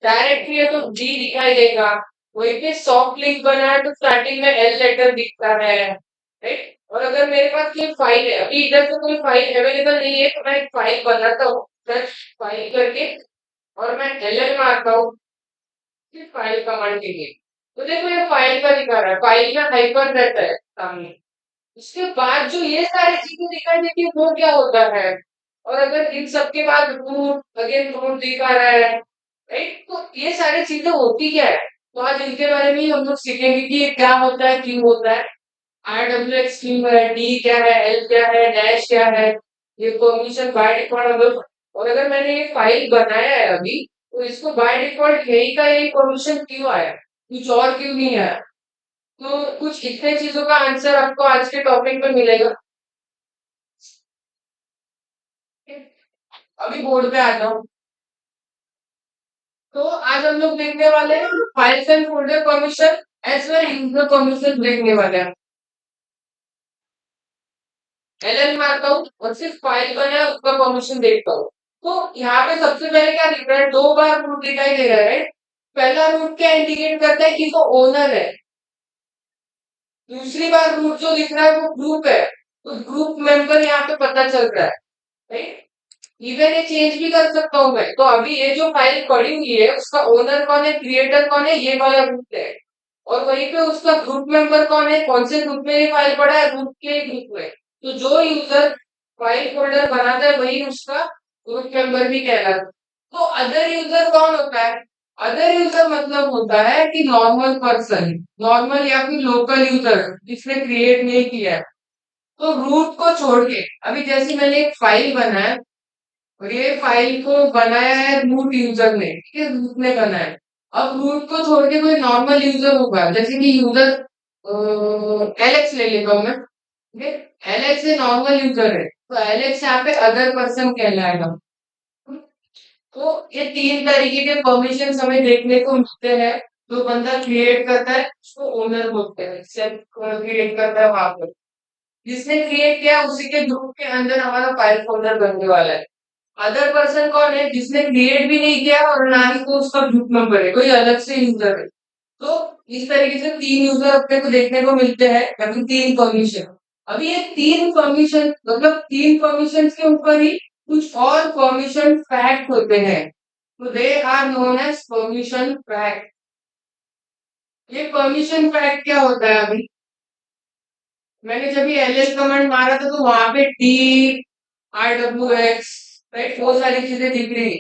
Directly है तो जी दिखाई देगा। वहीं पे सॉफ्ट लिंक बना है तो स्टार्टिंग में एल लेटर दिखता है, राइट। और अगर मेरे पास कोई फाइल है, अभी इधर से कोई फाइल अवेलेबल नहीं है, तो मैं एक फाइल बनाता हूँ सर्च फाइल करके, और मैं एल मारता हूँ फिर फाइल कमांड के लिए। तो देखो ये फाइल का दिखा रहा है, फाइल में हाइपर रहता है सामने। उसके बाद जो ये सारी चीजें दिखाई देती है वो क्या होता है। और अगर इन सबके बाद रूट अगेन रूट दिखा रहा है, राइट, तो ये सारी चीजें होती क्या है। तो आज इनके बारे में ही हम लोग सीखेंगे कि ये क्या होता है, क्यों होता है। RWX क्यों है, डी क्या है, एल क्या है, डैश क्या है, ये परमिशन बाय डिफॉल्ट हम लोग। और अगर मैंने ये फाइल बनाया है अभी, तो इसको बाय डिफॉल्ट यही का यही परमिशन क्यों आया, कुछ और क्यों नहीं आया। तो कुछ इतने चीजों का आंसर आपको आज के टॉपिक में मिलेगा। अभी बोर्ड पे आ जाओ। तो आज हम लोग देखने वाले हैं files and folder permission as well user permission देखने वाले हैं। एलएन मारता हूँ और सिर्फ फाइल का है उसका परमिशन देखता हूँ। तो यहाँ पे सबसे पहले क्या दिख रहा है, दो बार रूट दिखाई दे रहा है, राइट। पहला रूट क्या इंडिकेट करता है कि वो ओनर है। दूसरी बार रूट जो दिख रहा है वो ग्रुप है, तो ग्रुप मेंबर यहाँ पे पता चल रहा है, राइट। इवन ये चेंज भी कर सकता हूँ मैं। तो अभी ये जो फाइल पड़ी हुई है उसका ओनर कौन है, क्रिएटर कौन है, ये वाला रूट है। और वहीं पे उसका ग्रुप मेंबर कौन है, कौन से ग्रुप में ये फाइल पड़ा है, ग्रुप के ग्रुप में। तो जो यूजर फाइल फोल्डर बनाता है वही उसका ग्रुप मेंबर भी कहलाता है। तो अदर यूजर कौन होता है। अदर यूजर मतलब होता है कि नॉर्मल पर्सन, नॉर्मल या फिर लोकल यूजर जिसने क्रिएट नहीं किया है। तो रूट को छोड़ के अभी जैसे मैंने एक फाइल बनाया और ये फाइल को बनाया है रूट यूजर ने, ठीक है, रूट ने बनाया है। अब रूट को छोड़ के कोई नॉर्मल यूजर होगा, जैसे कि यूजर एलेक्स ले लेता हूँ मैं, ठीक है। एलेक्स ए नॉर्मल यूजर है, तो एलेक्स यहाँ पे अदर पर्सन कहलाएगा। तो ये तीन तरीके के परमिशन हमें देखने को मिलते हैं। जो बंदा क्रिएट करता है उसको ओनर बोलते हैं, सेल्फ क्रिएट करता है वहां पर। जिसने क्रिएट किया उसी के ग्रुप के अंदर हमारा फाइल फोल्डर बनने वाला है। अदर पर्सन कौन है, जिसने क्रिएट भी नहीं किया और ना ही को उसका ग्रुप नंबर है, कोई अलग से यूजर है। तो इस तरीके से तीन यूजर अपने को देखने को मिलते हैं, या फिर तीन परमिशन। अभी ये तीन परमिशन मतलब तीन परमिशन के ऊपर ही कुछ और परमिशन फैक्ट होते हैं। तो they are known as permission fact. ये परमिशन फैक्ट क्या होता है, अभी मैंने जब ये एलएस कमांड मारा था तो वहां पे डी RWX, राइट, वो सारी चीजें दिख रही।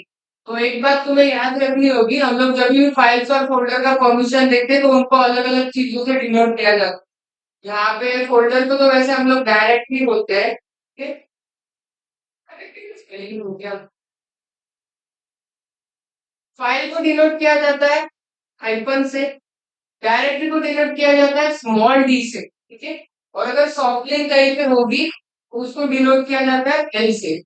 तो एक बात तुम्हें याद रखनी होगी, हम लोग जब भी फाइल्स और फोल्डर का परमिशन देखते हैं तो उनको अलग अलग चीजों से डिनोट किया जाता है। यहाँ पे फोल्डर को तो वैसे हम लोग डायरेक्टली बोलते हैं, ठीक है। Directly हो गया। फाइल को डिनोट किया जाता है हाइफन से, डायरेक्टरी को डिनोट किया जाता है स्मॉल डी से, ठीक है। और अगर सॉफ्ट लिंक कहीं पे होगी तो उसको डिनोट किया जाता है एल से।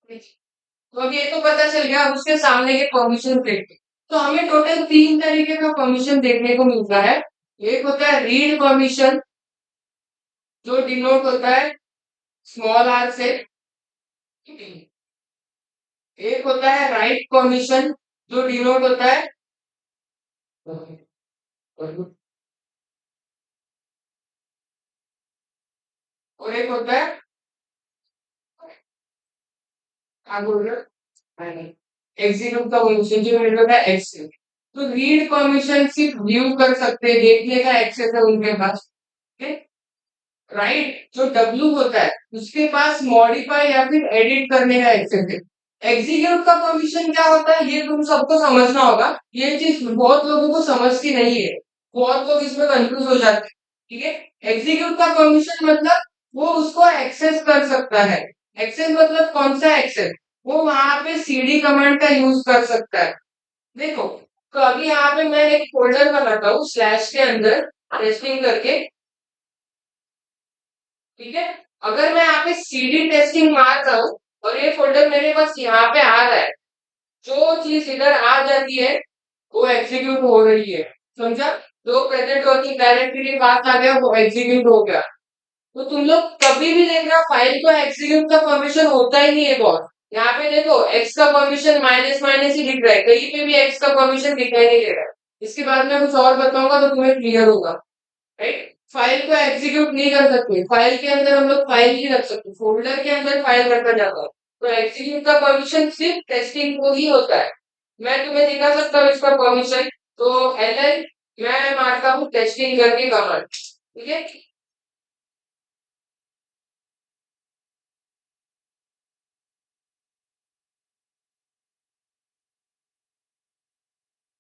तो अब ये तो पता चल गया, अब उसके सामने के परमिशन देखते। तो हमें टोटल तीन तरीके का परमिशन देखने को मिलता है। एक होता है रीड परमिशन, जो डिनोट होता है स्मॉल आर से। एक होता है राइट परमिशन, जो डिनोट होता है, और एक होता है, क्या बोल रहे हो, एग्जीक्यूट का परमिशन जो डिनोट होता है एक्स से। तो रीड परमिशन सिर्फ व्यू कर सकते हैं, देखने का एक्सेस है उनके पास, ठीक है। राइट जो डब्ल्यू होता है उसके पास मॉडिफाई या फिर एडिट करने का एक्सेस है। एग्जीक्यूट का परमिशन क्या होता है ये तुम सबको समझना होगा। ये चीज बहुत लोगों को समझती नहीं है, बहुत लोग इसमें कंफ्यूज हो जाते हैं, ठीक है। एग्जीक्यूट का परमिशन मतलब वो उसको एक्सेस कर सकता है। एक्सेस मतलब कौन सा एक्सेस, वो वहां पे सीडी कमांड का यूज कर सकता है। देखो, तो अभी यहाँ पे मैं एक फोल्डर बनाता हूँ स्लैश के अंदर टेस्टिंग करके, ठीक है। अगर मैं यहाँ पे सीडी टेस्टिंग मार रहा हूँ और ये फोल्डर मेरे पास यहाँ पे आ रहा है, जो चीज इधर आ जाती है वो एग्जीक्यूट हो रही है, समझा। जो प्रेजेंट वर्किंग डायरेक्टरी पास आ गया वो एग्जीक्यूट हो गया। तो तुम लोग कभी भी देखना फाइल को एग्जीक्यूट का परमिशन होता ही नहीं है बहुत, यहाँ पे देखो x का परमिशन माइनस माइनस ही दिख रहा है, कहीं पे भी x का परमिशन दिखाई नहीं दे रहा है। इसके बाद में कुछ और बताऊंगा तो तुम्हें क्लियर होगा। राइट, फाइल को एग्जीक्यूट नहीं कर सकते, फाइल के अंदर हम लोग फाइल ही रख सकते, फोल्डर के अंदर फाइल रखा जाता है। तो एग्जीक्यूट का परमिशन सिर्फ टेस्टिंग को ही होता है। मैं तुम्हें दिखा सकता हूँ इसका परमिशन। तो एल मैं मारता हूँ टेस्टिंग करके कमांड, ठीक है।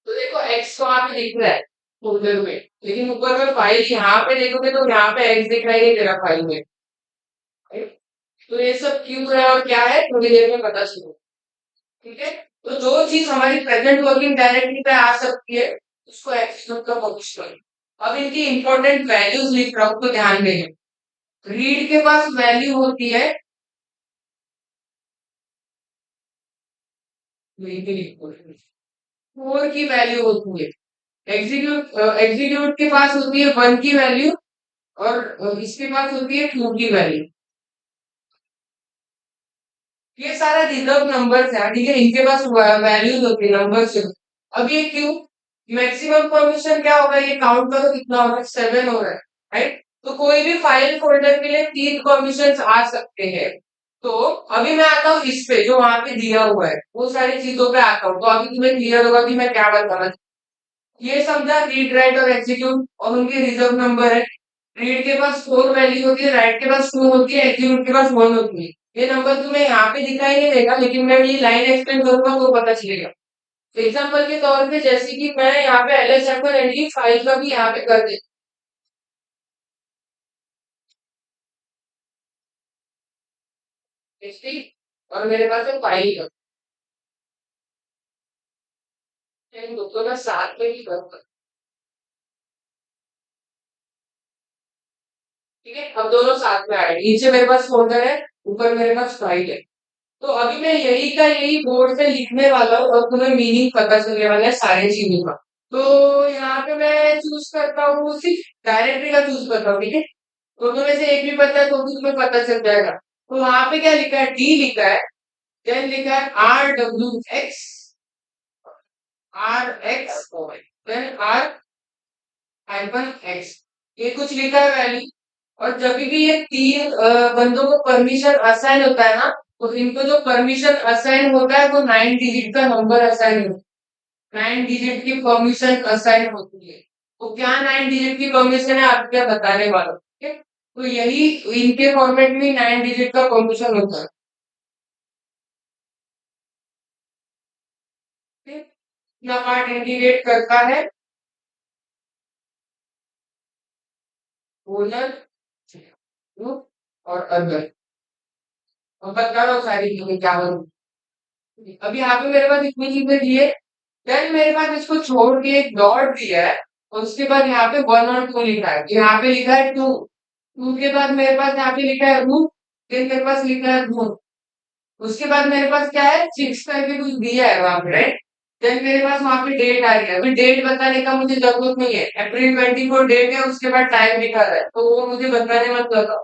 तो देखो एक्स वहां पे दिख रहा है फोल्डर में, लेकिन ऊपर में फाइल यहाँ पे देखोगे तो यहाँ पे एक्स दिखाई नहीं दे रहा फाइल में। right? तो ये सब क्यों है और क्या है थोड़ी देर में पता चलो, ठीक है। तो जो चीज हमारी प्रेजेंट वर्किंग डायरेक्टरी पे आ सकती है उसको एक्सक्लूड का पक्ष करें। अब इनकी इंपॉर्टेंट वैल्यूज लिख रहा हूं तो ध्यान देंगे। रीड के पास वैल्यू होती है, फोर की वैल्यू होती है। एग्जीक्यूट के पास होती है वन की वैल्यू, और इसके पास होती है टू की वैल्यू। ये सारा रिजर्व नंबर्स है, ठीक है, इनके पास वैल्यूज होती है नंबर्स। अब ये क्यों, मैक्सिमम परमिशन क्या होगा, ये काउंट करो कितना हो रहा है, 7 हो रहा है। राइट, तो कोई भी फाइल फोल्डर के लिए 3 परमिशन आ सकते हैं। तो अभी मैं आता हूँ इस पे जो वहां पे दिया हुआ है, वो सारी चीजों पे आता हूँ, तो अभी तुम्हें क्लियर होगा कि मैं क्या बताना। ये समझा, रीड राइट और एग्जीक्यूट और उनके रिजर्व नंबर है। रीड के पास 4 वैल्यू होती है, राइट के पास 2 होती है, एग्जीक्यूट के पास 1 होती है। ये नंबर तुम्हें यहाँ पे दिखाई नहीं देगा, लेकिन मैं ये लाइन एक्सप्लेन करूंगा तो पता चलेगा। एग्जाम्पल के तौर पे जैसे कि मैं यहाँ पे L S F N D file का भी यहाँ पे कर देती, और मेरे पास है फाइल का, इन दोनों का साथ में ही करूंगा। ठीक है, अब दोनों साथ में आए, नीचे मेरे पास फोल्डर है, ऊपर मेरे पास फाइल है। तो अभी मैं यही का यही बोर्ड पे लिखने वाला हूँ और तुम्हें मीनिंग पता चलने वाला है सारे चीजों का। तो यहाँ पे मैं चूज करता हूँ, सिर्फ डायरेक्टरी का चूज करता हूँ, ठीक है। दोनों में से एक भी पता है तो भी तुम्हें पता चल जाएगा। तो वहां पे क्या लिखा है, डी लिखा है, देन लिखा है R X, then R hyphen X, ये कुछ लिखा है वैल्यू। और जब भी ये तीन बंदों को परमिशन असाइन होता है ना, तो इनको जो परमिशन असाइन होता है वो 9 डिजिट का नंबर असाइन होता है, 9 डिजिट की परमिशन असाइन होती है। तो क्या 9 डिजिट की परमिशन है आप क्या बताने वाला हूं, ठीक है। तो यही इनके फॉर्मेट में 9 डिजिट का परमिशन होता है, ठीक है। अपना पार्ट इंटीग्रेट करता है ओनर, ग्रुप और अदर, और बता रहा हूँ सारी चीजें क्या होगी। अब यहाँ पे मेरे पास इतनी चीजें दी है, देन मेरे पास इसको छोड़ के एक डॉट दिया है, और उसके बाद यहाँ पे 1 और 2 लिखा है, तो यहाँ पे लिखा है 2। टू के बाद मेरे पास यहाँ पे लिखा है रूट, फिर मेरे पास लिखा है रूट। उसके बाद मेरे पास क्या है, 6 करके कुछ दिया है वहां पे, राइट। देन मेरे पास वहां पे डेट आ गया, अभी डेट बताने का मुझे जरूरत नहीं है, अप्रैल 24 डेट है, उसके बाद टाइम लिखा है तो वो मुझे बताने मत लगा।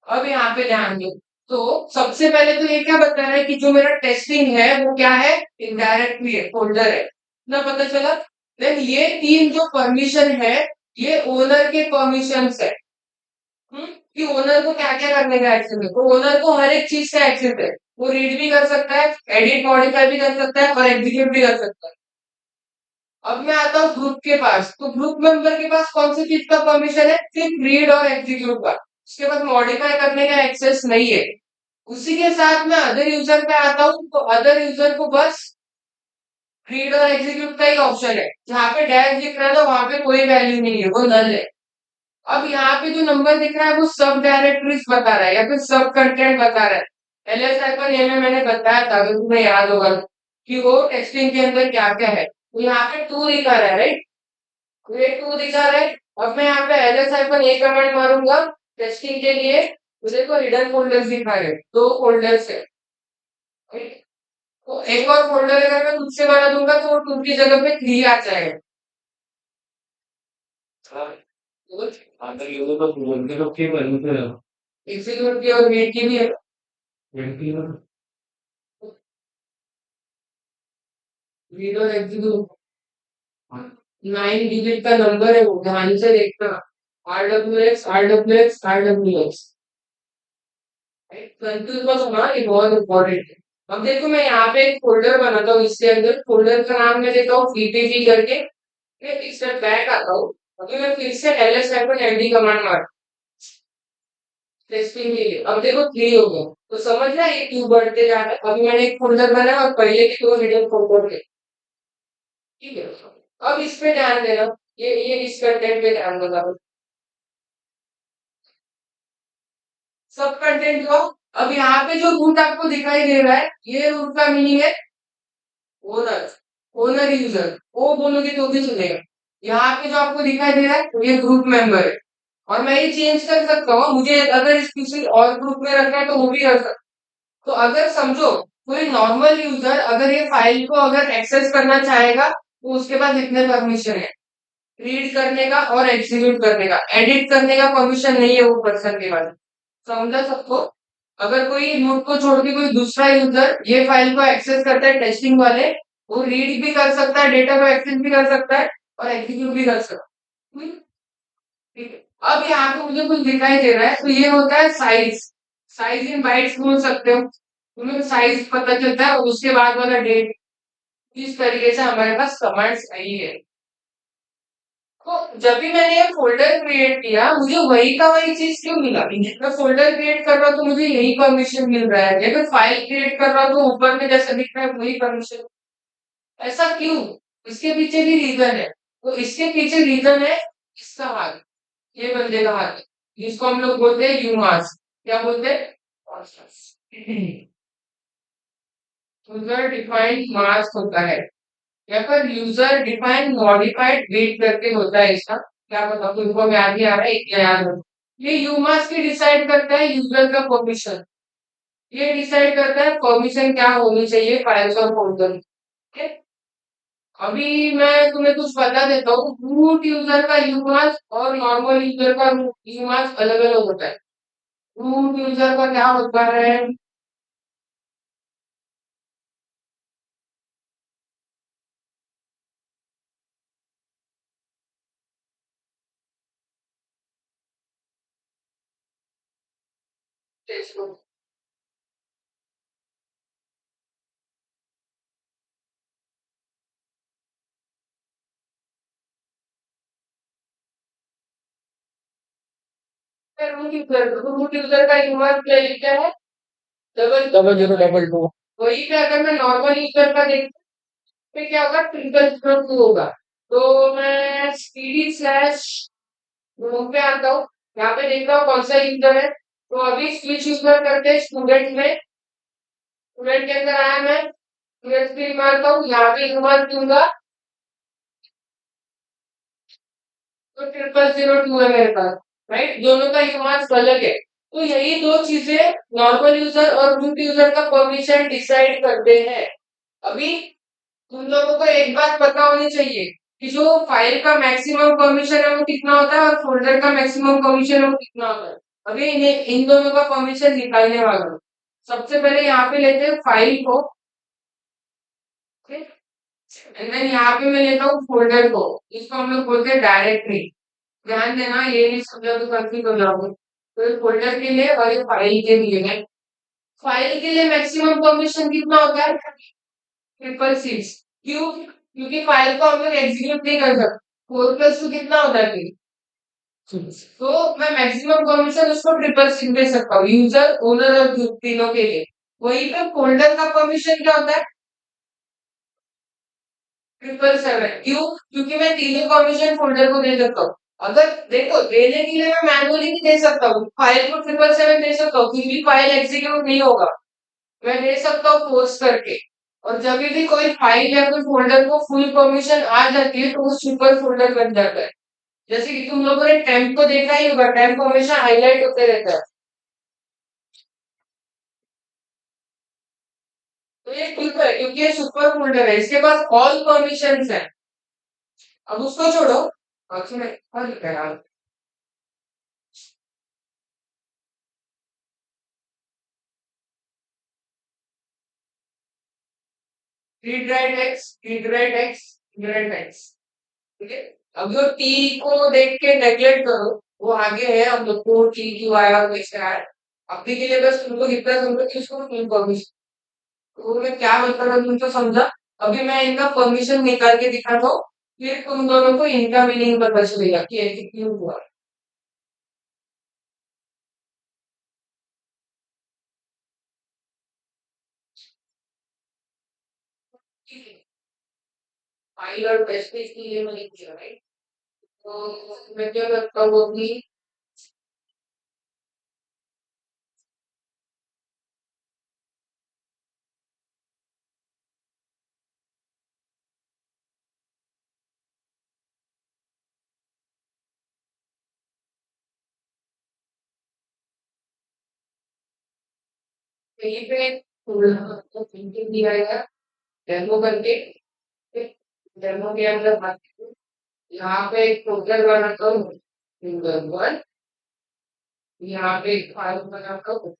अब यहाँ पे ध्यान दो। तो सबसे पहले तो ये क्या बता रहा है कि जो मेरा टेस्टिंग है वो क्या है, इनडायरेक्टली है, फोल्डर है, ना पता चला। देन ये तीन जो परमिशन है, ये ओनर के परमिशन है। कि ओनर को क्या क्या करने का एक्सेस है, तो ओनर को हर एक चीज का एक्सेस है। वो रीड भी कर सकता है, एडिट मॉडिफाई भी कर सकता है और एग्जीक्यूट भी कर सकता है। अब मैं आता हूँ ग्रुप के पास, तो ग्रुप मेंबर के पास कौन सी चीज का परमिशन है, सिर्फ रीड और एग्जीक्यूट का। उसके बाद मॉडिफाई करने का एक्सेस नहीं है। उसी के साथ मैं अदर यूजर पे आता हूँ, तो अदर यूजर को बस रीड और एग्जीक्यूट का ही ऑप्शन है, जहाँ पे डैश दिख रहा था वहां पे कोई वैल्यू नहीं है, वो नल है। अब यहाँ पे जो नंबर दिख रहा है वो सब डायरेक्टरीज बता रहा है या फिर सब कंटेंट बता रहा है। एलएसआई पर ये मैंने बताया था, अगर तुम्हें याद होगा, कि वो टेक्सटिंग के अंदर क्या क्या है। तो यहाँ पे 2 दिखा रहा है, राइट, ये 2 दिखा रहा है। अब मैं यहाँ पे एलएसआई पर एक कमेंट मारूंगा टेस्टिंग के लिए, तो देखो हिडन फोल्डर्स दिखा रहे हैं, 2 फोल्डर्स है। तो एक और फोल्डर अगर मैं खुद से बना दूंगा तो 2 की जगह पे 3 आ जाएगा। एग्जीक्यूट की और रीड की भी है। रीड और एग्जीक्यूट 9 डिजिट का नंबर है वो, ध्यान से देखना। RWX RWX RWX। कंफ्यूज मत होना, ये बहुत इंपॉर्टेंट है। अब देखो मैं यहाँ पे एक फोल्डर बनाता हूँ, इसके अंदर फोल्डर का नाम मैं देता हूँ PPG करके। मैं एक स्टेप बैक आता हूँ। अभी मैं फिर से ls-md कमांड मार टेस्टिंग के लिए। अब देखो 3 हो गया, तो समझ रहा है ये क्यों बढ़ते जा रहा है। अभी मैंने एक फोल्डर बनाया और पहले के 2 हिडन फोल्डर थे। ठीक है, अब इस पे ध्यान देना। ये इस कंटेंट पे ध्यान देना। सब कंटेंट को। अब यहाँ पे जो रूट आपको दिखाई दे रहा है, ये रूट का मीनिंग है ओनर। ओनर यूजर वो बोलोगे तो भी चलेगा। यहाँ पे जो आपको दिखाई दे रहा है ये ग्रुप मेंबर है। और मैं ये चेंज कर सकता हूँ, मुझे अगर इस किसी और ग्रुप में रखना है तो वो भी कर सकता हूँ। तो अगर समझो कोई नॉर्मल यूजर अगर ये फाइल को अगर एक्सेस करना चाहेगा तो उसके पास इतने परमिशन है। रीड करने का और एग्जीक्यूट करने का, एडिट करने का परमिशन नहीं है वो पर्सन के पास। समझा सबको। अगर कोई नोट को छोड़ के कोई दूसरा यूजर ये फाइल को एक्सेस करता है टेस्टिंग वाले, वो रीड भी कर सकता है, डेटा को एक्सेस भी कर सकता है और एग्जीक्यूट भी कर सकता है। ठीक है। अब यहाँ पे मुझे कुछ दिखाई दे रहा है, तो ये होता है साइज। साइज इन बाइट्स बोल सकते हो, तुम्हें साइज पता चलता है और उसके बाद वाला डेट। इस तरीके से हमारे पास कमांड्स आई है। तो जब भी मैंने ये फोल्डर क्रिएट किया मुझे वही का वही चीज क्यों मिला। मैं फोल्डर क्रिएट कर रहा हूँ तो मुझे यही परमिशन मिल रहा है, अगर फाइल क्रिएट कर रहा हूँ तो ऊपर में जैसा दिख रहा है वही परमिशन। ऐसा क्यों? इसके पीछे भी रीजन है। तो इसके पीछे रीजन है इसका हाथ, ये बंदे का हाथ, जिसको हम लोग बोलते हैं यूमास। क्या बोलते हैं? यूजर डिफाइंड मास्क होता है, या फिर यूजर डिफाइंड मॉडिफाइड वेट करके होता है इसका। क्या पता तुमको याद ही आ रहा है, इतना याद हो। ये यूमास की डिसाइड करता है यूजर का परमिशन। ये डिसाइड करता है परमिशन क्या होनी चाहिए फाइल्स और फोल्डर। ठीक है। अभी मैं तुम्हें कुछ बता देता हूँ, रूट यूजर का यूमास और नॉर्मल यूजर का यूमास अलग अलग होता है। रूट यूजर का क्या होता है? रूट यूजर का यूमास क्या है? Double double zero double two. वही पे अगर मैं नॉर्मल यूजर का देखूं तो क्या होगा, ट्रिपल जीरो टू होगा। तो मैं स्पीडी स्लैश होम पे आता हूँ, यहाँ पे देखता हूँ कौन सा यूजर है। तो अभी स्विच यूजर करते हैं स्टूडेंट में। स्टूडेंट के अंदर आया मैं, स्टूडेंट पे मारता हूँ, यहाँ पे यूजर दूंगा तो ट्रिपल जीरो टू है मेरे पास। राइट, दोनों का यूजर अलग है। तो यही दो चीजें नॉर्मल यूजर और रूट यूजर का परमिशन डिसाइड करते हैं। अभी तुम लोगों को एक बात पता होनी चाहिए कि जो फाइल का मैक्सिमम परमिशन है वो कितना होता है और फोल्डर का मैक्सिमम परमिशन है वो कितना होता है। अभी इन दोनों का परमिशन निकालने वाला हूँ। सबसे पहले यहाँ पे लेते हैं फाइल को। एंड देन यहाँ पे मैं लेता हूँ फोल्डर को, इसको हम लोग बोलते हैं डायरेक्टरी। ध्यान देना ये नहीं समझा तो कंफ्यूज हो जाओगे। तो ये फोल्डर के लिए और ये फाइल के लिए है। फाइल के लिए मैक्सिमम परमिशन कितना होता है? 666। क्यों? क्योंकि फाइल को हम लोग एग्जीक्यूट नहीं कर सकते। 4+2 कितना होता है फिर? तो मैं मैक्सिमम परमिशन उसको 666 दे सकता हूँ, यूजर ओनर और ग्रुप तीनों के लिए। वहीं पे फोल्डर का परमिशन क्या होता है? 777। क्यों? क्योंकि मैं तीनों परमिशन फोल्डर को दे सकता हूँ। अगर देखो देने के लिए मैं मैनुअली भी दे सकता हूँ, फाइल को 777 दे सकता हूँ, क्योंकि फाइल एग्जीक्यूट नहीं होगा। मैं दे सकता हूँ फोर्स करके। और जब भी कोई फाइल या कोई फोल्डर को फुल परमिशन आ जाती है तो वो सुपर फोल्डर बन जाता है। जैसे कि तुम लोगों ने टेम्प को देखा ही होगा, टेम्प हमेशा हाईलाइट होते रहता है। तो ये ठीक है क्योंकि ये सुपर फोल्डर है, इसके पास ऑल परमिशन है। अब उसको छोड़ो। अच्छा मैं क्या लिखा है यार? Read write x, read write x, read write x. ठीक है। अब जो टी को देख के नेग्लेक्ट करो, वो आगे है, हम लोग को टी क्यू आया और कैसे आया। अभी के लिए बस तुमको इतना समझो कि इसको फुल परमिशन, तो मैं क्या मतलब है तुमको समझा। अभी मैं इनका परमिशन निकाल के दिखाता हूँ, फिर तुम दोनों को इनका मीनिंग पता चलेगा कि ऐसे क्यों हुआ। ठीक है। फाइल और टेस्ट इसलिए मैंने किया, राइट। तो मैं क्या करता हूँ अभी, कहीं पे प्रिंटिंग दिया गया डेमो करके, डेमो के अंदर यहाँ पे एक फोल्डर बनाता हूँ सिंगल वन, यहाँ पे एक फाइल बनाता हूँ।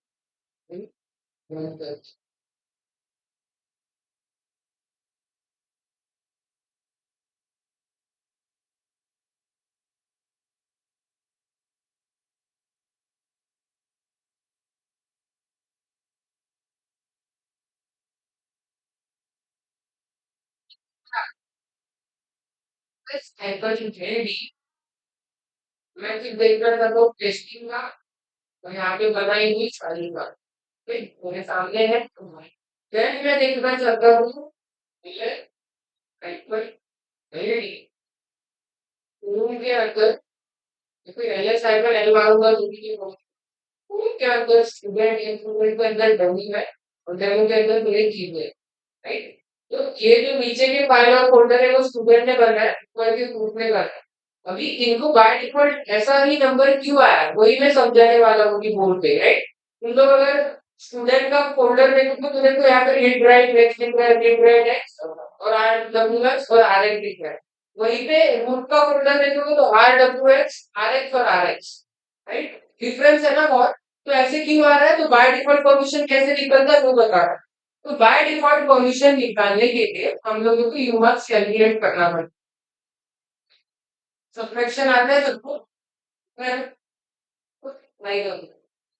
मैं फिर देख रहा था वो टेस्टिंग का, तो यहाँ पे बनाई हुई सारी बात मेरे सामने है। फिर मैं देखना चाहता हूँ रूम के अंदर कोई एल साइबर एल मारूंगा जो भी रूम के अंदर स्टूडेंट इंस्ट्रूमेंट के अंदर डमी है और डेमो के अंदर मेरी चीज है, राइट। तो ये जो नीचे के फाइल और फोल्डर है वो स्टूडेंट ने बनाया है, ऊपर के ग्रुप ने बनाया है। अभी इनको बाय डिफॉल्ट ऐसा ही नंबर क्यों आया है, वही मैं समझाने वाला हूँ कि बोर्ड पे, राइट। तुम लोग अगर स्टूडेंट का फोल्डर देखो तो देखो यहाँ पे read write read write x और आर डब्ल्यू एक्स और आर एक्स दिख रहा है। वहीं पे रूट का फोल्डर देखोगे तो R W X R X और आर एक्स, राइट। डिफरेंस है ना बहुत। तो ऐसे क्यों आ रहा है, तो बाय डिफॉल्ट परमिशन कैसे निकलता है वो बता रहा है। तो बाय डिफॉल्ट परमिशन निकालने के लिए हम लोगों को यूमार्क्स कैलकुलेट करना पड़ता है। सब्ट्रैक्शन आता है सबको, नहीं करो।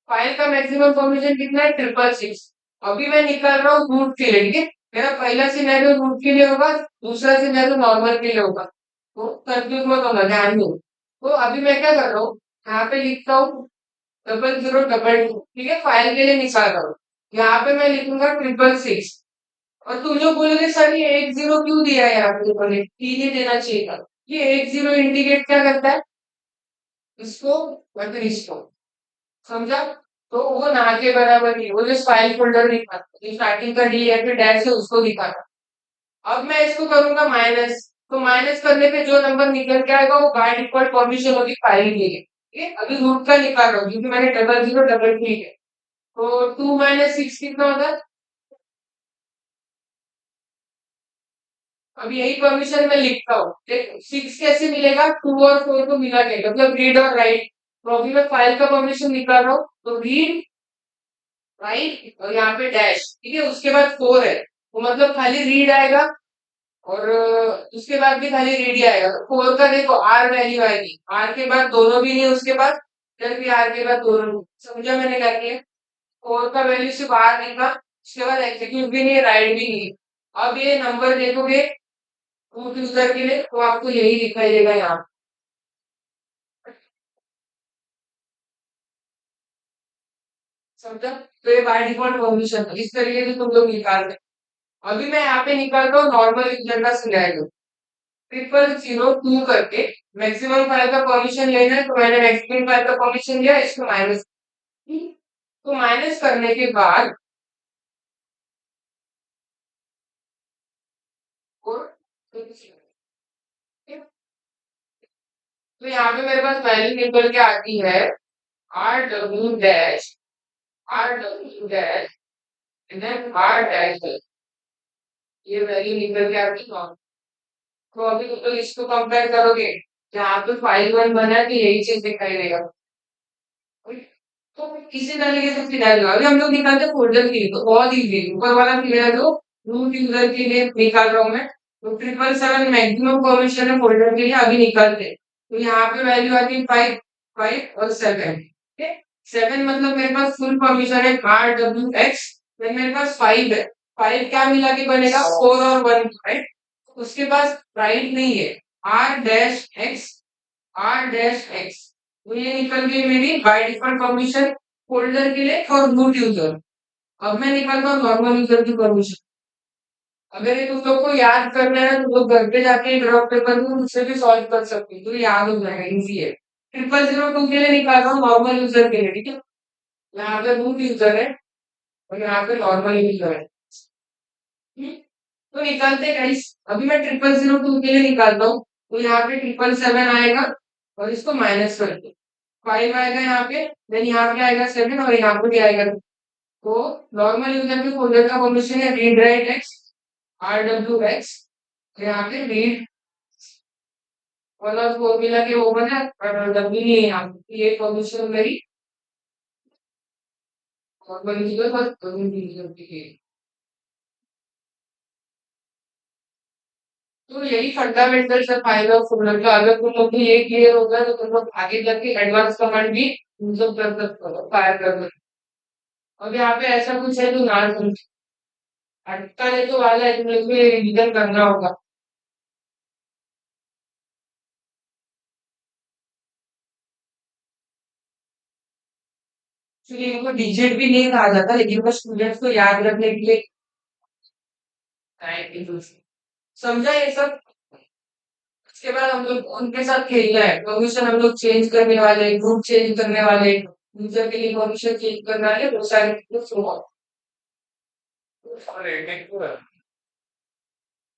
फाइल का मैक्सिमम परमिशन कितना है, 666। अभी मैं निकाल रहा हूँ रूट के लिए, ठीक है। मेरा पहला सिनेरियो रूट के लिए होगा, दूसरा सिनेरियो नॉर्मल के लिए होगा, तो कंफ्यूज मत होना, ध्यान दो। तो अभी मैं क्या कर रहा हूँ, यहाँ पे लिखता हूँ 0022, ठीक है, फाइल के लिए निकाल रहा हूँ। यहाँ पे मैं लिखूंगा 666। और तुम लोग बोलोगे सर ये 10 क्यों दिया है यहाँ पे, बोले तीन ही देना चाहिए था। ये 10 इंडिकेट क्या करता है, इसको मतलब इसको, समझा। तो वो ना के बराबर ही है, वो जो फाइल फोल्डर दिखाता है स्टार्टिंग का डी या फिर डैश है उसको दिखाता। अब मैं इसको करूंगा माइनस, तो माइनस करने पे जो नंबर निकल के आएगा वो बाय डिफॉल्ट परमिशन होगी फाइल के लिए, ठीक है। अभी रूट का निकाल रहा हूँ क्योंकि मैंने 0033 है। तो 2 - 6 कितना होगा, अब यही परमिशन मैं लिखता हूँ। देखो 6 कैसे मिलेगा, 2 और 4 को मिला के मतलब रीड और राइट। तो अभी मैं फाइल का परमिशन निकाल रहा हूँ, तो रीड राइट और यहाँ पे डैश, ठीक है, उसके बाद 4 है, तो मतलब खाली रीड आएगा। और उसके बाद भी खाली रीड ही आएगा। तो 4 का देखो आर वैल्यू आएगी, आर के बाद दोनों भी नहीं, उसके बाद फिर भी आर के बाद दोनों नहीं। समझा मैंने क्या किया, 4 का वैल्यू सिर्फ आर निकाला, उसके बाद एग्जीक्यूट भी नहीं राइट भी नहीं। अब ये नंबर देखोगे रूट यूजर के लिए तो आपको यही दिखाई देगा यहाँ, समझा। तो ये बाय डिफॉल्ट परमिशन इस तरीके से तुम लोग निकाल रहे हो। अभी मैं यहाँ पे निकाल रहा हूँ नॉर्मल यूजर का सिनेरियो, 0002 करके मैक्सिमम फाइल का परमिशन लेना है, तो मैंने मैक्सिमम फाइल का परमिशन लिया, इसको माइनस, तो माइनस करने के बाद और तो यहाँ पे मेरे पास वैल्यू निकल के आती है R W dash, R W dash and then R dash, ये वैल्यू निकल के आती है। तो अभी तो इसको कंपेयर करोगे, जहाँ पे फाइल वन बना है तो यही चीज दिखाई देगा। तो इसी तरीके से सिनेरियो अभी हम लोग निकालते हैं फोल्डर की, तो बहुत इजी ऊपर वाला सिनेरियो रूट यूजर के लिए निकाल रहा हूँ मैं। तो 777 मैक्सिमम परमिशन है फोल्डर के लिए, अभी निकालते हैं। तो यहाँ पे वैल्यू आती है 5, 5 और 7। ठीक है, 7 मतलब मेरे पास फुल परमिशन है RWX, मेरे पास 5 है। 5 क्या मिला के बनेगा, 4 और 1, राइट। उसके पास राइट नहीं है, R-X, R-X। तो ये निकल गई मेरी बाय डिफॉल्ट परमिशन फोल्डर के लिए फॉर रूट यूजर। अब मैं निकालता हूँ नॉर्मल यूजर की परमिशन। अगर ये तुम लोग को याद करना है तो लोग घर पे जाके ड्रॉप पेपर में मुझसे भी सॉल्व कर सकते हो, तो ये याद हो जाएगा, इजी है। 0002 के लिए निकाल रहा हूँ नॉर्मल यूजर के लिए, ठीक है। यहाँ पे रूट यूजर है और यहाँ पे नॉर्मल यूजर है। हम्म, तो निकालते हैं गाइस। अभी मैं 0002 के लिए निकालता हूँ। तो यहाँ पे 777 आएगा और इसको माइनस करके 5 आएगा यहाँ पे, देन यहाँ पे आएगा 7 और यहाँ पे भी आएगा। तो नॉर्मल यूजर के फोल्डर का परमिशन है रीड राइट एक्स, RWX। यहाँ पे रीड वाला फॉर्मूला के वो बना, डब्ल्यू नहीं है यहाँ पे, ये परमिशन मेरी नॉर्मल यूजर और यूजर की है। तो यही फंडामेंटल से फायदा फोल्डर का। अगर तुम लोग को ये क्लियर होगा तो तुम लोग आगे जाके एडवांस कमांड भी यूज कर सकते हो, फायर कर सकते हो। अब यहाँ पे ऐसा कुछ है तो ना समझ अटका नहीं तो वाला है, तुम लोग को रिवीजन करना होगा। एक्चुअली इनको डिजिट भी नहीं कहा जाता, लेकिन बस स्टूडेंट्स को याद रखने के लिए समझा ये सब। उसके बाद हम लोग उनके साथ खेलना है, परमिशन हम लोग चेंज करने वाले, ग्रुप चेंज करने वाले, यूजर के लिए परमिशन चेंज करने वाले, वो सारी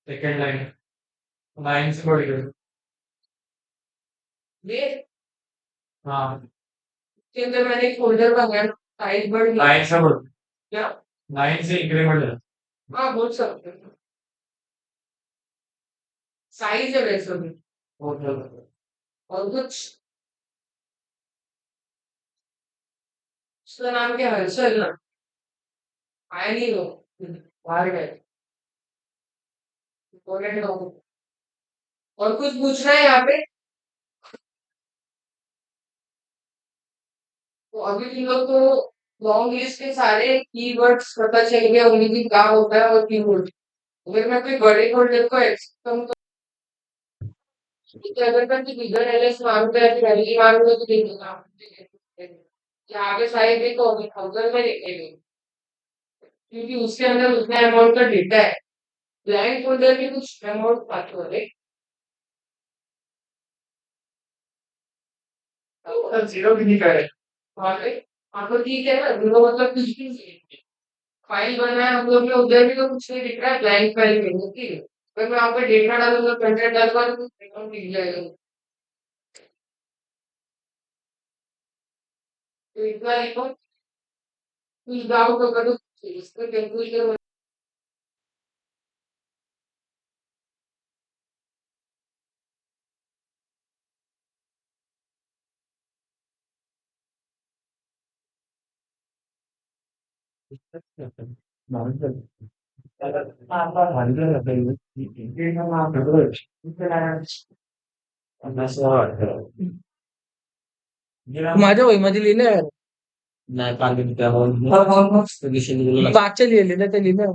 सेकंड लाइन, लाइन से बढ़ गई। ये हाँ, इसके अंदर मैंने एक फोल्डर बनाया, साइज बढ़ गई, लाइन से बढ़, क्या लाइन से इंक्रीमेंट है। हाँ बोल सकते हैं, साइज है वैसे भी। और कुछ, उसका नाम क्या है, हर्षल ना, आया नहीं वो, बाहर गए, इंपॉर्टेंट लोग। और कुछ पूछना है यहाँ पे। तो अभी तुम लोग को लॉन्ग लिस्ट के सारे कीवर्ड्स पता चल गया होंगे कि क्या होता है और कीवर्ड। अगर मैं कोई बड़े फोल्डर को एक्सप्लेन तो अगर मैं इधर एलएस मारूंगा या फिर एलई मारूंगा तो देखना यहाँ पे सारे भी तो थाउजेंड में लिखेंगे, क्योंकि उसके अंदर उतना अमाउंट का डेटा है। ब्लैंक फोल्डर में कुछ अमाउंट बात हो रही है, जीरो भी नहीं करे वहाँ पे। हाँ तो ठीक है ना, जीरो मतलब कुछ भी नहीं। फाइल बना है हम लोग ने, उधर भी तो कुछ नहीं दिख रहा है, ब्लैंक फाइल में होती है। अगर मैं वहाँ पे डेटा डालूंगा, कंटेंट डालूंगा तो कुछ अकाउंट दिख जाएगा। तो इतना लिखो, कुछ डाउट होगा तो इसका कंक्लूजन। माझ्या वहीमध्ये लिहिलं आहे. नाही पाणी मागच्या लिहिलेलं ते लिहिलं.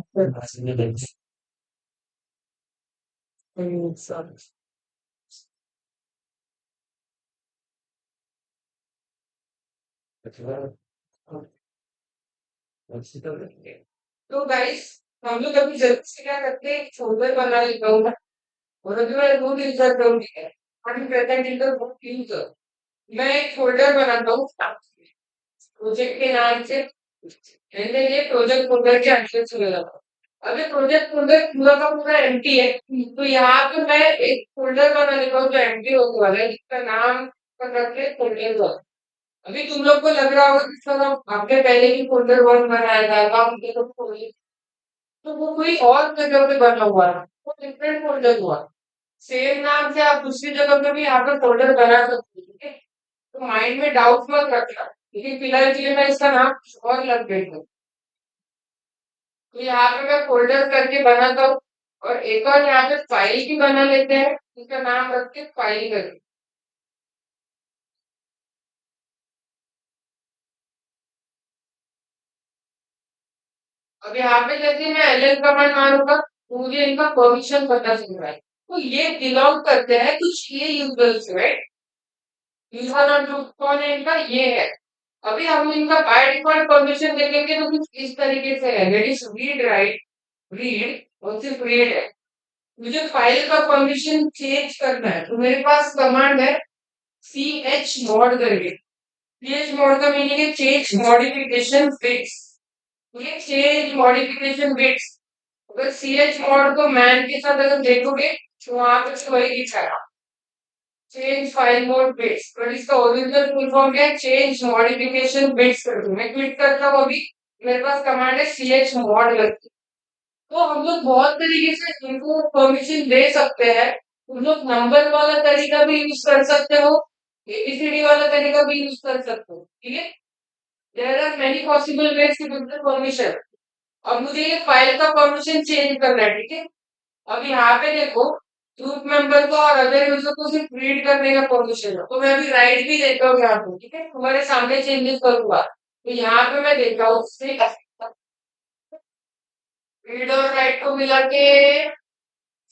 तो गाइस, हम लोग अभी जल्दी से क्या करते हैं, फोल्डर बना लेता हूँ मैं। और अभी मैं रूट यूजर करूंगी, अभी प्रेजेंट यूजर रूट यूजर, मैं एक फोल्डर बनाता हूँ प्रोजेक्ट के नाम से, मैंने ये प्रोजेक्ट फोल्डर के अंदर चले जाता हूँ। अभी प्रोजेक्ट फोल्डर पूरा का पूरा एम्प्टी है, तो यहाँ पे मैं एक फोल्डर बना लेता हूँ जो एम्प्टी होने वाला है, जिसका नाम कर रखे फोल्डर। अभी तुम लोग को लग रहा होगा कि सर हम आपने पहले ही फोल्डर वन बनाया था, तो हम ये सब तो वो कोई और जगह पे बना हुआ है, वो डिफरेंट फोल्डर हुआ। सेम नाम से आप दूसरी जगह पे भी यहाँ पे फोल्डर बना सकते हो, ठीक है। तो माइंड में डाउट मत रखना, लेकिन फिलहाल के लिए मैं इसका नाम कुछ और लग गई हूँ। तो यहाँ पे मैं फोल्डर करके बनाता हूँ और एक और यहाँ पे फाइल की बना लेते हैं, इसका नाम रख के फाइल करके। अब यहाँ पे जैसे मैं एलएन कमांड मारूंगा तो मुझे इनका परमिशन पता चल रहा है, तो ये बिलोंग करते हैं कुछ ये यूजर्स, राइट। यूजर और ग्रुप कौन है इनका, ये है। अभी हम इनका बाय डिफॉल्ट परमिशन देखेंगे तो कुछ इस तरीके से है, that is read write read, और सिर्फ रीड है। मुझे फाइल का परमिशन चेंज करना है तो मेरे पास कमांड है सी एच मॉड करके। सी एच मॉड का मीनिंग है चेंज मॉडिफिकेशन फिक्स। ये चेंज मॉडिफिकेशन बिट्स, अगर सी एच मॉड को मैन के साथ अगर देखोगे तो वहां पर तो वही लिखा है change file mode bits, but इसका ओरिजिनल फुल फॉर्म क्या है, चेंज मॉडिफिकेशन बिट्स कर दूं। मैं क्लिक करता हूँ अभी, मेरे पास कमांड है सी एच मॉड करके। तो हम लोग बहुत तरीके से इनको परमिशन दे सकते हैं। तुम लोग नंबर वाला तरीका भी यूज कर सकते हो, एबीसीडी वाला तरीका भी यूज कर सकते हो, ठीक है। There are many possible ways to give the permission. अब मुझे ये फाइल का परमिशन चेंज करना है, ठीक है। अब यहाँ पे देखो ग्रुप मेंबर को और अदर यूजर को सिर्फ रीड करने का परमिशन है, तो मैं अभी राइट भी देता हूँ यहाँ पे, ठीक है, तुम्हारे सामने चेंजेस करूंगा। तो यहाँ पे मैं देता हूँ रीड और राइट को मिला के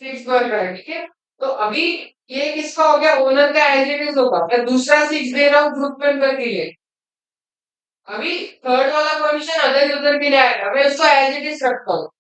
6 बन रहा है, ठीक है। तो अभी ये किसका हो गया, ओनर का एज इट इज होगा। मैं दूसरा 6 दे रहा हूँ ग्रुप मेंबर के लिए। अभी थर्ड वाला परमिशन अदर यूजर के लिए आएगा, मैं उसको एज इट इज रखता हूँ,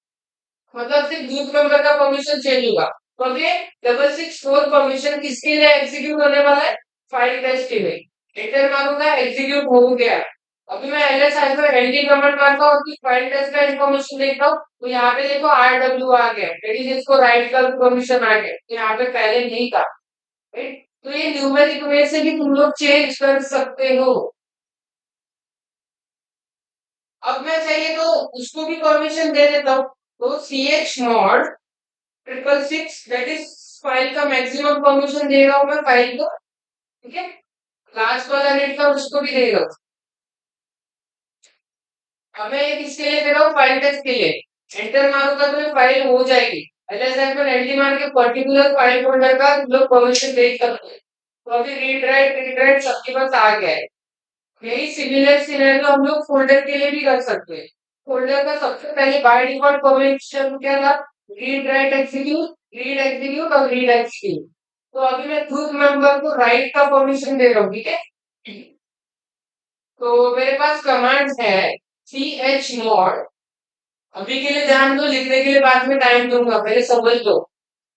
मतलब सिर्फ ग्रुप मेंबर का परमिशन चेंज होगा। तो अब ये 664 परमिशन किसके लिए एग्जीक्यूट होने वाला है, फाइल टेस्ट के लिए। एंटर मारूंगा, एग्जीक्यूट हो गया है। अभी मैं एलएस हाइफन एलटी कमांड मारता हूँ और फिर फाइल टेस्ट का इन्फॉर्मेशन देखता हूँ, तो यहाँ पे देखो आरडब्ल्यू आ गया, दैट इज इसको राइट का परमिशन आ गया, तो यहाँ पे पहले नहीं था, राइट। तो ये न्यूमेरिक वे से भी तुम लोग चेंज कर सकते हो। अब मैं चाहिए तो उसको भी परमिशन दे देता हूँ, तो C H mod 666, that is file का मैक्सिमम परमिशन दे रहा हूँ मैं फाइल को, ठीक है। लास्ट वाला नेट का उसको भी देगा। अब मैं ये किसके लिए दे रहा हूँ, फाइल टेस्ट के लिए। एंटर मारूंगा तो ये फाइल हो जाएगी। एलएसआई पर एंटी मार के पर्टिकुलर फाइल फोल्डर का लोग परमिशन देख सकते हैं। तो अभी रीड राइट सबके पास आ गया है। यही सिमिलर सिनेरियो हम लोग फोल्डर के लिए भी कर सकते हैं। फोल्डर का सबसे पहले बाय डिफॉल्ट परमिशन क्या था, रीड एग्जीक्यूट और रीड एग्जीक्यूट। तो अभी मैं ग्रुप मेंबर को राइट का परमिशन दे रहा हूँ, ठीक है। तो मेरे पास कमांड है सी एच मॉड। अभी के लिए ध्यान दो, लिखने के लिए बाद में टाइम दूंगा, पहले समझ लो,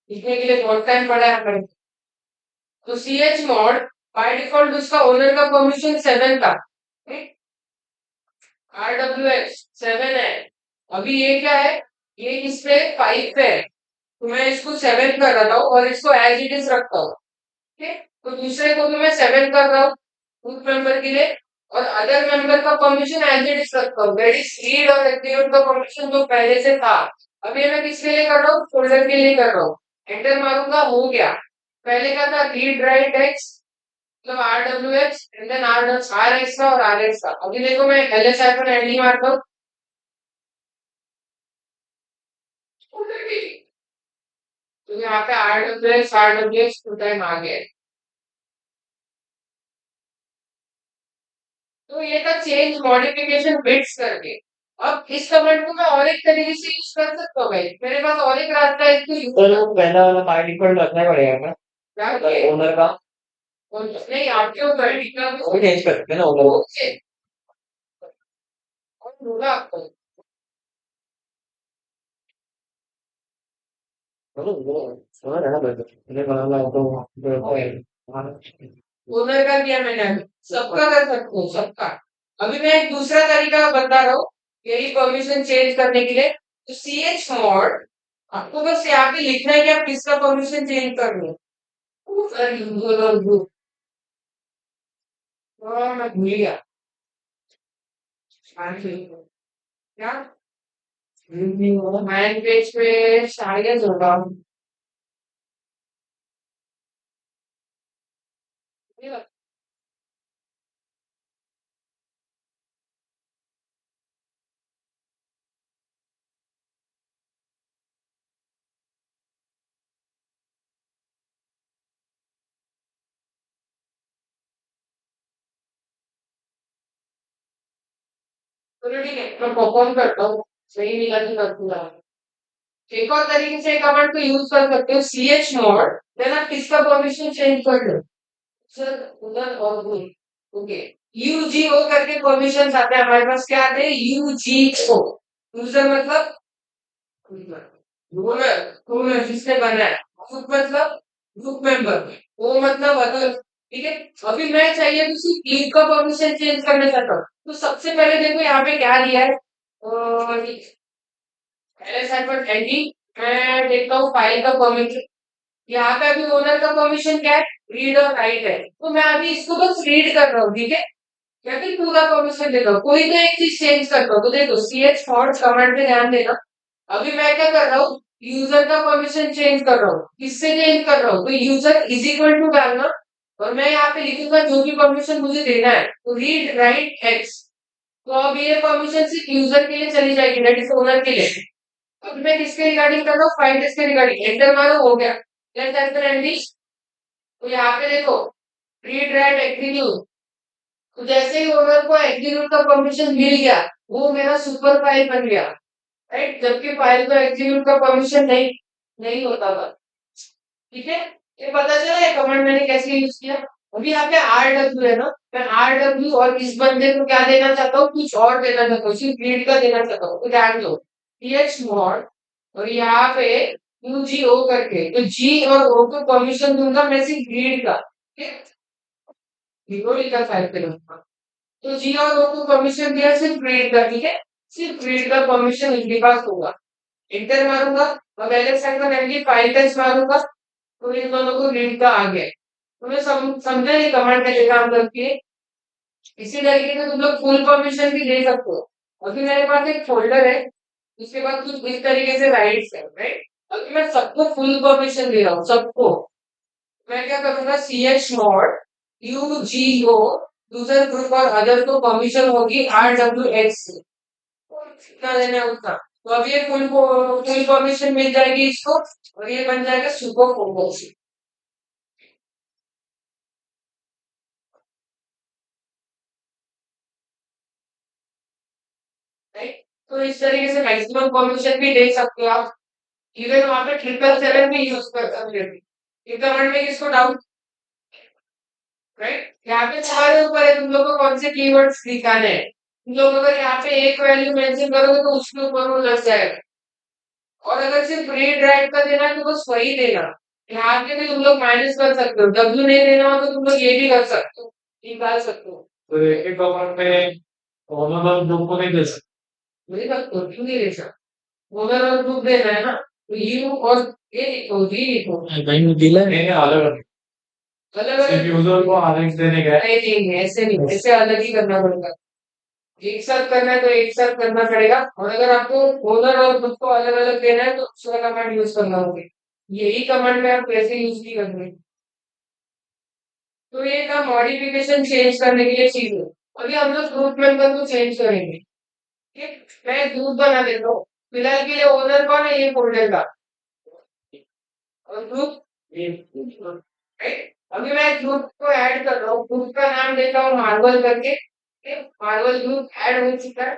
लिखने के लिए बहुत टाइम पड़ा है। तो C H mod by default उसका ओनर का परमिशन 7 था, आर डब्ल्यू एस 7 है। अभी ये क्या है, ये इस पे 5 पे है, तो मैं इसको 7 कर रहा हूँ और इसको एज इट इज रखता हूँ, ठीक है। तो दूसरे को भी मैं 7 कर रहा हूँ ग्रुप मेंबर के लिए, और अदर मेंबर का परमिशन एज इट इज रखता हूँ, दैट इज रीड और एग्जीक्यूट का परमिशन जो पहले से था। अभी मैं किसके लिए कर रहा हूँ, फोल्डर के लिए कर रहा हूँ। एंटर मारूंगा, हो गया। पहले का था रीड राइट एक्स, मतलब R W X and then R X का और आर एक्स का। अभी देखो मैं एल एस आई पर एंडी मारता हूँ, फोल्डर के लिए। तो यहाँ पे R W X full time आ गया है। तो ये था चेंज मॉडिफिकेशन बिट्स करके। अब इस कमांड को मैं और एक तरीके से यूज कर सकता हूँ भाई, मेरे पास और एक रास्ता है इसको यूज सर कर। वो पहला वाला बाय डिफॉल्ट रखना पड़ेगा क्या, क्या मतलब ओनर का। नहीं, आपके ऊपर है, वो भी चेंज कर सकते हैं ना ओनर को। ओके। और बोला आपको चलो वो ओनर है ना, मैंने बनाना तो हाँ। ओनर का किया मैंने, अभी सबका कर सकते हो, सबका। अभी मैं एक दूसरा तरीका बता रहा हूँ यही परमिशन चेंज करने के लिए। तो सी एच मॉड, आपको बस यहाँ पे लिखना है कि आप किसका परमिशन चेंज कर रहे हो। मैं भूल गया क्या, मैन पेज पे शायद होगा। चलो ठीक है, मैं परफॉर्म करता हूँ, सही मिला तो कर दूंगा। एक और तरीके से कमांड को यूज कर सकते हो, सी एच नॉट, देन आप किसका परमिशन चेंज कर लो, सर उधर और भूल, ओके, यूजीओ करके परमिशन आते हैं हमारे पास, क्या आते हैं, यूजीओ, यूजर मतलब रूलर, रूलर जिसने बना है, ग्रुप मतलब ग्रुप मेंबर, वो मतलब अदर, ठीक है। अभी मैं चाहिए तो सिर्फ लीव का परमिशन चेंज करना चाहता हूँ, तो सबसे पहले देखो यहाँ पे क्या दिया है, LS-ND, मैं देखता हूँ फाइल का परमिशन, यहाँ पे अभी ओनर का परमिशन क्या है, रीड और राइट है, तो मैं अभी इसको बस रीड कर रहा हूँ, ठीक है, या फिर पूरा परमिशन देता हूँ, कोई तो एक चीज चेंज करता हूँ, तो देखो सी एच फॉर्ट कमांड पे ध्यान देना। अभी मैं क्या कर रहा हूँ, यूजर का परमिशन चेंज कर रहा हूँ, किससे चेंज कर रहा हूँ, तो यूजर इज इक्वल टू डालना, और मैं यहाँ पे लिखूंगा जो भी परमिशन मुझे देना है, तो रीड राइट एक्स, तो अब ये परमिशन सिर्फ यूजर के लिए चली जाएगी, दैट इज ओनर के लिए। अब मैं किसके रिगार्डिंग कर रहा हूँ, फाइंड इसके रिगार्डिंग, एंटर मारो, हो गया, लेट्स एंटर एंड, तो यहाँ पे देखो रीड राइट एग्जीक्यूट, तो जैसे ही ओनर को एग्जीक्यूट का परमिशन मिल गया, वो मेरा सुपर फाइल बन गया, राइट, जबकि फाइल को एग्जीक्यूट का परमिशन नहीं नहीं होता था, ठीक है। ये पता चला है कमांड मैंने कैसे यूज किया। अभी यहाँ पे आर डब्ल्यू है ना, मैं आर डब्ल्यू और इस बंदे को क्या देना चाहता हूँ, कुछ और देना चाहता हूँ, सिर्फ रीड का देना चाहता हूँ, तो ध्यान दो ch mod, और यहाँ पे यूजीओ करके, तो जी और ओ को परमिशन दूंगा मैं सिर्फ रीड का, ठीक है, रीड का फाइल पे दूंगा, तो जी और ओ को परमिशन दिया सिर्फ रीड का, ठीक है, सिर्फ रीड का परमिशन इनके पास होगा, इंटर मारूंगा, अब एलेक्स एंड फाइल टेस्ट मारूंगा, तो इन दोनों को रीड का आ गया, तुम्हें समझा ये कमांड कैसे काम करती है। इसी तरीके से तुम लोग फुल परमिशन भी दे सकते हो। अभी मेरे पास एक फोल्डर है, उसके बाद कुछ इस तरीके से राइट्स है, राइट, अभी मैं सबको फुल परमिशन दे रहा हूँ, सबको, मैं क्या करूंगा, C H not U G O, user group और अदर को परमिशन होगी आर डब्ल्यू एक्स, कितना देना है उतना, तो अब ये फुल परमिशन मिल जाएगी इसको, और ये बन जाएगा सुपर परमिशन, राइट। तो इस तरीके से मैक्सिमम परमिशन भी दे सकते हो आप, इवन वहां पे 777 भी यूज कर सकते हो, रिकमेंड में किसको डाउट, राइट, यहाँ पे तुम्हारे ऊपर है तुम लोग को कौन से कीवर्ड्स दिखाने हैं, तुम लोग अगर यहाँ पे एक वैल्यू मेंशन करोगे तो उसके ऊपर वो लग जाएगा, और अगर सिर्फ रीड राइट का देना है तो बस वही देना, यहाँ पे भी तुम लोग माइनस कर सकते हो, डब्ल्यू नहीं देना हो तो तुम लोग ये भी कर सकते हो, निकाल सकते हो, तो एक कमांड में ओनर और ग्रुप को नहीं दे सकते, नहीं सकते हो, क्यों नहीं दे सकते, ओनर और ग्रुप देना है ना, तो यू और ये लिखो, जी लिखो, कहीं दिला है अलग अलग अलग यूजर को आरएक्स देने का नहीं नहीं ऐसे नहीं, ऐसे अलग ही करना पड़ेगा, एक साथ करना है तो एक साथ करना पड़ेगा, और अगर आपको ओनर और ग्रुप को अलग अलग देना है तो दूसरा कमांड यूज करना होगा, यही कमांड में आप कैसे यूज भी करेंगे, तो ये का मॉडिफिकेशन चेंज करने के लिए चीज है। अभी हम लोग ग्रुप मेंबर को चेंज करेंगे, ठीक, मैं ग्रुप बना देता हूँ, फिलहाल के लिए ओनर कौन है, ये फोल्डर का, और ग्रुप, राइट, अभी मैं ग्रुप को ऐड कर रहा हूँ, ग्रुप का नाम देता हूँ मार्वल करके, मार्वल ग्रुप ऐड हो चुका है,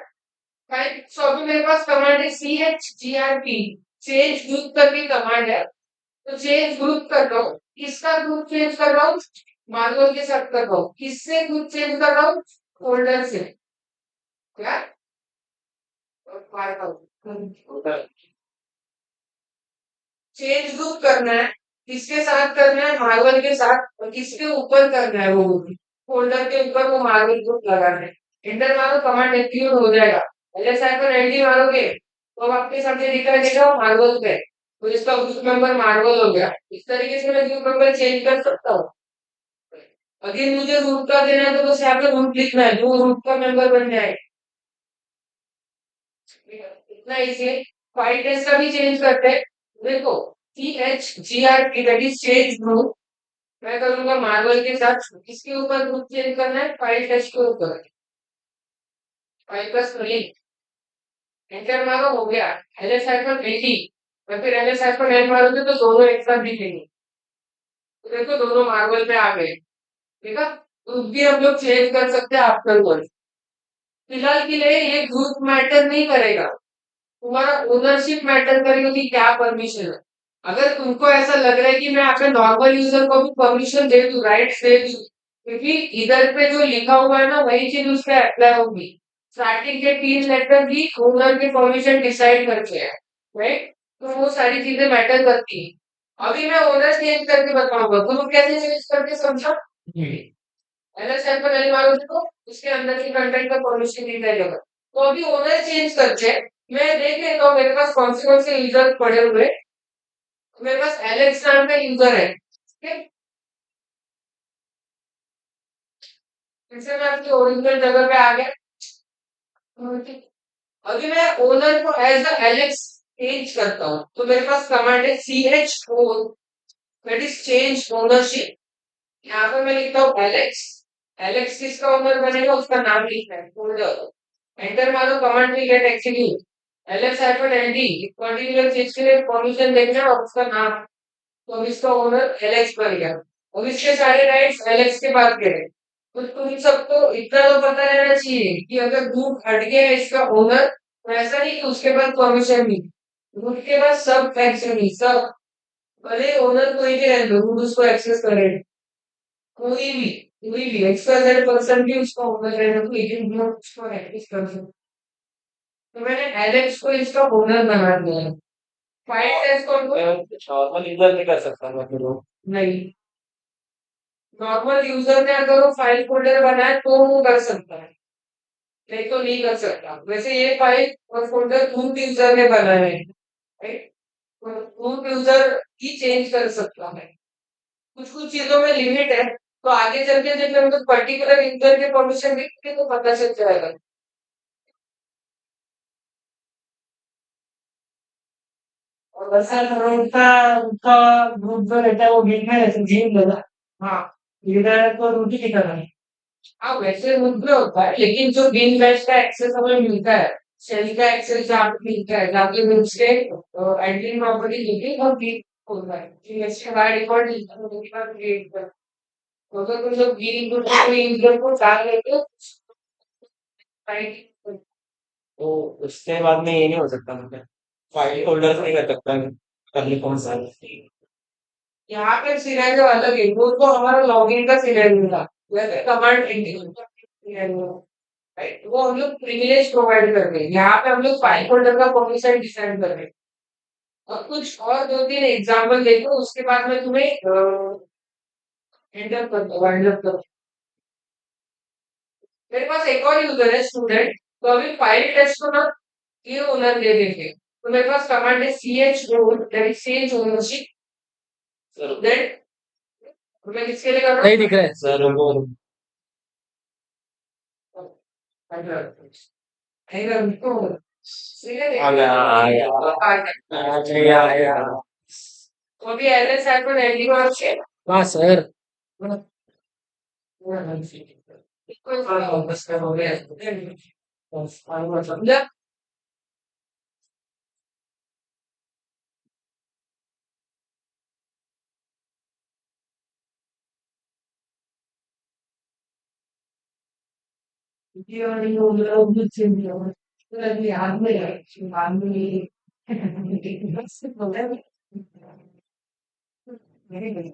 राइट, सो अभी मेरे पास कमांड है C H G R P, change group करके कमांड है, तो चेंज ग्रुप कर रहा हूँ, किसका ग्रुप चेंज कर रहा हूँ, मार्वल के साथ कर रहा हूँ, किससे ग्रुप चेंज कर रहा हूँ, फोल्डर से, क्या, चेंज ग्रुप करना है, किसके साथ करना है, मार्वल के साथ, और किसके ऊपर करना है, वो फोल्डर के ऊपर वो मार्वल ग्रुप लगाना है, इंटर मारो, कमांड एग्जीक्यूट हो जाएगा, एलएसआई पर एलडी मारोगे तो आपके सामने दिखाई देगा मार्वल पे, तो इसका ग्रुप मेंबर मार्वल हो गया, इस तरीके से मैं ग्रुप मेंबर चेंज कर सकता हूँ। अगर मुझे रूट का देना है तो बस यहाँ पे रूट लिखना है, जो रूट का मेंबर बन जाए, इतना इजी है। फाइल टेस्ट का भी चेंज करते हैं, देखो C H G R T, that is change group, मैं करूंगा मार्वल के साथ, किसके ऊपर ग्रुप चेंज करना है, फाइल टेस्ट के ऊपर, फाइल का स्क्रीन, एंटर मारो, हो गया, एलएस हाइफन 80, मैं फिर एलएस हाइफन एल मारूंगी तो दोनों एक साथ दिखेंगे, तो देखो दोनों मार्वल पे आ गए, ठीक है, ग्रुप भी हम लोग चेंज कर सकते हैं आफ्टर वर्ड, फिलहाल के लिए ये ग्रुप मैटर नहीं करेगा, तुम्हारा ओनरशिप मैटर करेगा कि क्या परमिशन है। अगर तुमको ऐसा लग रहा है कि मैं यहाँ पे नॉर्मल यूजर को भी परमिशन दे दूं, राइट्स दे दूं, क्योंकि इधर पे जो लिखा हुआ है ना वही चीज उस पर अप्लाई होगी। स्टार्टिंग के 3 लेटर भी ओनर के परमिशन डिसाइड करके है, राइट? तो वो सारी चीजें मैटर करती है। अभी मैं ओनर चेंज करके बताऊंगा, तुम कैसे चेंज करके समझा? एलएस सैंपल एल मारो तो उसके अंदर की कंटेंट का परमिशन नहीं रहेगा। तो अभी ओनर चेंज करके मैं देख लेता हूँ मेरे पास कौन से यूजर पड़े हुए। मेरे पास एलेक्स नाम का यूजर है, ठीक है? फिर से मैं आपकी ओरिजिनल जगह पे आ गया। ठीक। अभी मैं ओनर को एज अ एलेक्स चेंज करता हूँ, तो मेरे पास कमांड है C H O, that is change ownership. यहाँ पे मैं लिखता हूँ एलेक्स। एलेक्स किसका ओनर बनेगा उसका नाम लिखना है, भूल जाओ। एंटर मारो, command will get execute. LS hyphen LD particular चीज के लिए परमिशन देखना है और उसका नाम। तो अब इसका ओनर एलेक्स बन गया। अब इसके सारे राइट्स एलेक्स के पास गए। तो तुम सबको इतना तो पता रहना चाहिए कि अगर ग्रुप हट गया है इसका ओनर, तो ऐसा नहीं कि उसके पास परमिशन नहीं, ग्रुप के पास सब एक्सेस नहीं, सब। भले ओनर कोई भी रहे, ग्रुप उसको एक्सेस करे, कोई भी, कोई भी एक्सवाइजेड पर्सन भी उसका ओनर रहना, तो लेकिन ग्रुप उसको एक्सेस कर सकते। तो मैंने एलेक्स को इसका ओनर बना दिया है। फाइल टेस्ट कौन को? नॉर्मल यूजर नहीं कर सकता मैं फिर वो। नहीं, नॉर्मल यूजर ने अगर वो फाइल फोल्डर बनाए तो वो कर सकता है, नहीं तो नहीं कर सकता। वैसे ये फाइल और फोल्डर रूट यूजर ने बनाए हैं, राइट? रूट यूजर ही चेंज कर सकता है। कुछ कुछ चीजों में लिमिट है, तो आगे चल के जब हम लोग पर्टिकुलर यूजर के परमिशन देंगे तो पता चल जाएगा। और वैसा उनका उनका ग्रुप जो रहता है वो गिन में रहता है, गिन लेगा। हाँ, लीडर को रूट ही लिखा है। हाँ, वैसे रूट में होता है, लेकिन जो बिन बैच का एक्सेस हमें मिलता है, शेल का एक्सेस जहाँ पे मिलता है, जहाँ पे रूट से एडमिन प्रॉपर्टी लिखी और बिन होता है, फिर इसके बाय डिफॉल्ट क्रिएट कर। तो अगर तुम लोग बिन रूट को यूजर को डाल लेते हो, राइट? तो उसके बाद में ये नहीं हो सकता मतलब फाइल होल्डर नहीं कर सकता करने कौन सा। यहाँ पे सिनेरियो अलग है, वो तो हमारा लॉगिन का सिनेरियो था, वैसे कमांड सिनेरियो, राइट? वो हम लोग प्रिविलेज प्रोवाइड कर रहे हैं, यहाँ पे हम लोग फाइल फोल्डर का परमिशन डिसाइड कर रहे हैं। और कुछ और 2-3 एग्जाम्पल देखो, उसके बाद में तुम्हें एंटर कर दो, वाइंड अप करो। मेरे पास एक और यूजर है स्टूडेंट, तो अभी फाइल टेस्ट को ना ये ओनर दे देंगे। तो मेरे पास कमांड है C H O, that is change ownership. Then मैं किसके लिए कर रहा हूँ? नहीं दिख रहा है सर वो। आएगा उनको, सीधे आ गया आ गया आ गया। आ गया आ गया। तो अभी एलएस है तो एलडी को अच्छे। हाँ सर। कोई बस कर हो गया। समझा? ये और ये लोग भी चेंज हो गए। तो अभी याद में है, बाद में ये बस हो गया। नहीं नहीं।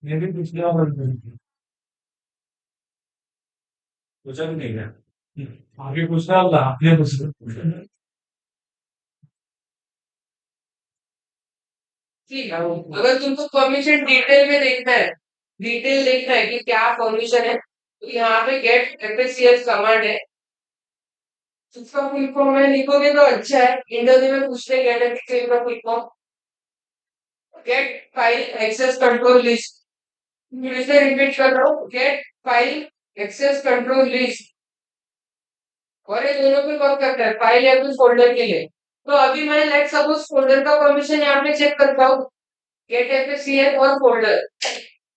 मैं भी पिछले बार पूछा भी नहीं गया। आगे पूछना होगा आपने पूछना। ठीक है, अगर तुमको परमिशन डिटेल में देखना है, डिटेल देखना है कि क्या परमिशन है, तो यहाँ पे गेट एफएससीएस कमांड है। उसका फुल फॉर्म में लिखोगे तो अच्छा है, इंटरव्यू में पूछते हैं गेट एफएससीएस का full form. Get file access control list. फिर से रिपीट कर रहा हूँ, get file access control list. और ये दोनों पे वर्क करता है, फाइल या फिर फोल्डर के लिए। तो अभी मैं लेट सपोज फोल्डर का परमिशन यहाँ पे चेक करता हूँ, गेट एफएससीएस और फोल्डर।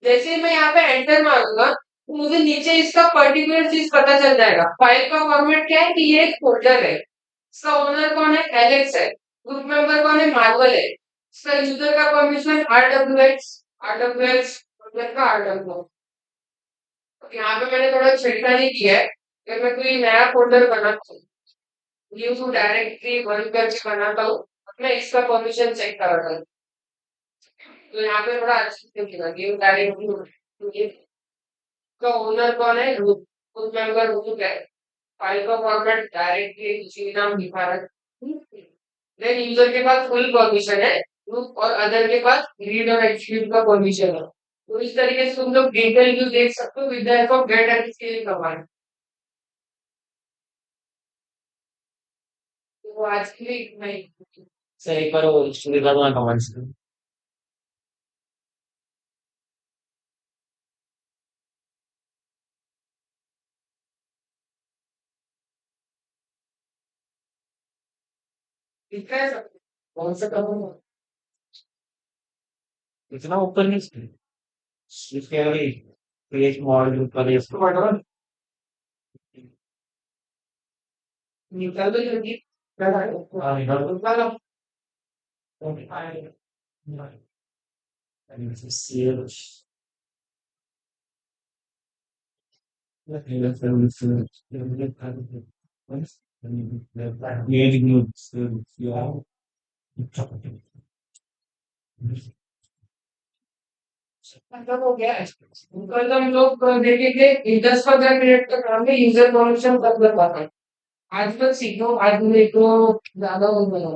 जैसे ही मैं यहाँ पे एंटर मारूंगा तो मुझे नीचे इसका पर्टिकुलर चीज पता चल जाएगा। फाइल का फॉर्मेट क्या है कि ये एक फोल्डर है, इसका ओनर कौन है, एलेक्स है, ग्रुप मेंबर कौन है, मार्वल है, इसका यूजर का परमिशन RWX का RW। यहाँ पे मैंने थोड़ा छिड़कानी किया है। अगर मैं कोई नया फोल्डर बनाता हूँ, यूज डायरेक्टली बंद करके बनाता हूँ, मैं इसका परमिशन चेक कराता हूँ। तो यहाँ पे थोड़ा अच्छे से दिखेगा, गिव डायरेक्टली। ये का ओनर कौन है? रूट। रूट मेंबर रूट है। फाइल का फॉर्मेट डायरेक्टली उसी नाम दिखा रहा है। देन यूजर के पास फुल परमिशन है, ग्रुप और अदर के पास रीड और एग्जीक्यूट का परमिशन है। तो इस तरीके से तुम लोग डिटेल व्यू देख सकते हो with the help of get and scale command. तो आज के लिए इतना ही। सर एक बार वो स्टोरी करना कमेंट्स में। ठीक है सब। कौन सा करूँगा? इतना ऊपर नहीं, इसके अभी पेज मॉडल पर इसको बढ़ाओ, निकाल दो जल्दी। निकालो। मतलब हो गया है। कल हम लोग देखेंगे कि 10-15 मिनट तक हमें यूजर परमिशन कब कर पाता है। आज तक सीखो, आज मेरे को ज्यादा हो गया।